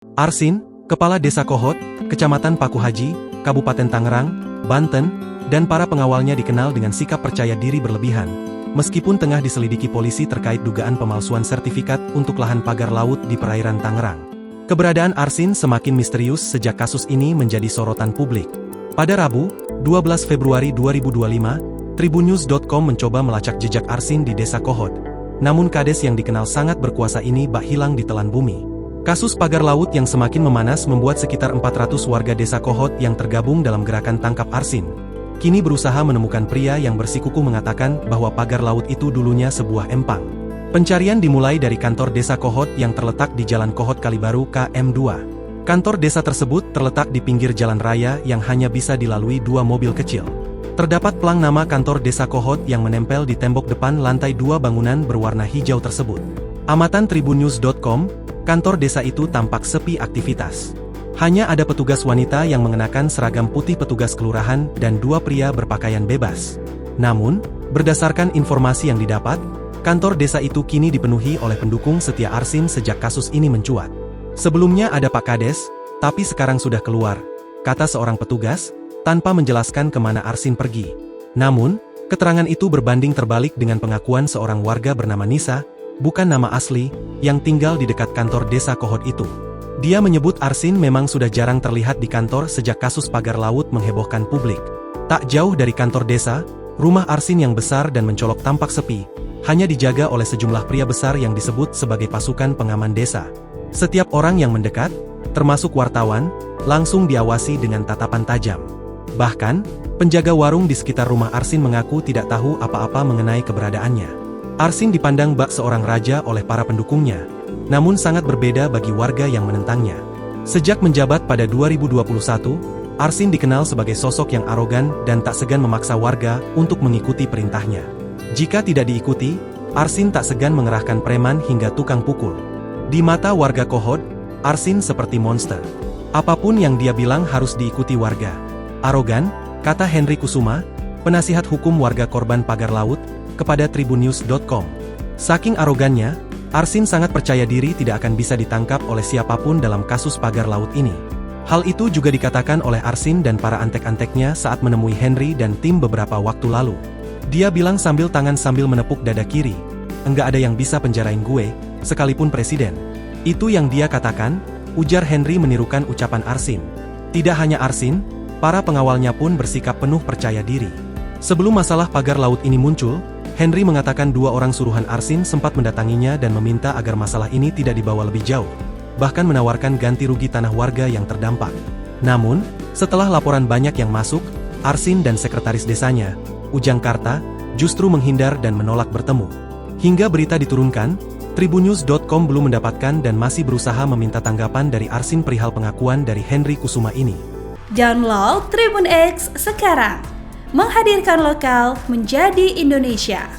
Arsin, Kepala Desa Kohot, Kecamatan Pakuhaji, Kabupaten Tangerang, Banten, dan para pengawalnya dikenal dengan sikap percaya diri berlebihan, meskipun tengah diselidiki polisi terkait dugaan pemalsuan sertifikat untuk lahan pagar laut di perairan Tangerang. Keberadaan Arsin semakin misterius sejak kasus ini menjadi sorotan publik. Pada Rabu, 12 Februari 2025, Tribunnews.com mencoba melacak jejak Arsin di Desa Kohot. Namun kades yang dikenal sangat berkuasa ini bak hilang di telan bumi. Kasus pagar laut yang semakin memanas membuat sekitar 400 warga Desa Kohot yang tergabung dalam gerakan tangkap Arsin kini berusaha menemukan pria yang bersikuku mengatakan bahwa pagar laut itu dulunya sebuah empang. Pencarian dimulai dari kantor Desa Kohot yang terletak di Jalan Kohot Kalibaru KM2. Kantor desa tersebut terletak di pinggir jalan raya yang hanya bisa dilalui 2 mobil kecil. Terdapat plang nama kantor Desa Kohot yang menempel di tembok depan lantai 2 bangunan berwarna hijau tersebut. Amatan Tribunnews.com, kantor desa itu tampak sepi aktivitas. Hanya ada petugas wanita yang mengenakan seragam putih petugas kelurahan dan 2 pria berpakaian bebas. Namun, berdasarkan informasi yang didapat, kantor desa itu kini dipenuhi oleh pendukung setia Arsin sejak kasus ini mencuat. Sebelumnya ada Pak Kades, tapi sekarang sudah keluar, kata seorang petugas, tanpa menjelaskan kemana Arsin pergi. Namun, keterangan itu berbanding terbalik dengan pengakuan seorang warga bernama Nisa, bukan nama asli, yang tinggal di dekat kantor Desa Kohot itu. Dia menyebut Arsin memang sudah jarang terlihat di kantor sejak kasus pagar laut menghebohkan publik. Tak jauh dari kantor desa, rumah Arsin yang besar dan mencolok tampak sepi, hanya dijaga oleh sejumlah pria besar yang disebut sebagai pasukan pengaman desa. Setiap orang yang mendekat, termasuk wartawan, langsung diawasi dengan tatapan tajam. Bahkan, penjaga warung di sekitar rumah Arsin mengaku tidak tahu apa-apa mengenai keberadaannya. Arsin dipandang bak seorang raja oleh para pendukungnya, namun sangat berbeda bagi warga yang menentangnya. Sejak menjabat pada 2021, Arsin dikenal sebagai sosok yang arogan dan tak segan memaksa warga untuk mengikuti perintahnya. Jika tidak diikuti, Arsin tak segan mengerahkan preman hingga tukang pukul. Di mata warga Kohot, Arsin seperti monster. Apapun yang dia bilang harus diikuti warga. Arogan, kata Henry Kusuma, penasihat hukum warga korban pagar laut, kepada Tribunnews.com. Saking arogannya, Arsin sangat percaya diri tidak akan bisa ditangkap oleh siapapun dalam kasus pagar laut ini. Hal itu juga dikatakan oleh Arsin dan para antek-anteknya saat menemui Henry dan tim beberapa waktu lalu. Dia bilang sambil menepuk dada kiri, "Enggak ada yang bisa penjarain gue, sekalipun presiden." Itu yang dia katakan, ujar Henry menirukan ucapan Arsin. Tidak hanya Arsin, para pengawalnya pun bersikap penuh percaya diri. Sebelum masalah pagar laut ini muncul, Henry mengatakan 2 orang suruhan Arsin sempat mendatanginya dan meminta agar masalah ini tidak dibawa lebih jauh, bahkan menawarkan ganti rugi tanah warga yang terdampak. Namun, setelah laporan banyak yang masuk, Arsin dan sekretaris desanya, Ujang Karta, justru menghindar dan menolak bertemu. Hingga berita diturunkan, Tribunnews.com belum mendapatkan dan masih berusaha meminta tanggapan dari Arsin perihal pengakuan dari Henry Kusuma ini. Download Tribun X sekarang. Menghadirkan lokal menjadi Indonesia.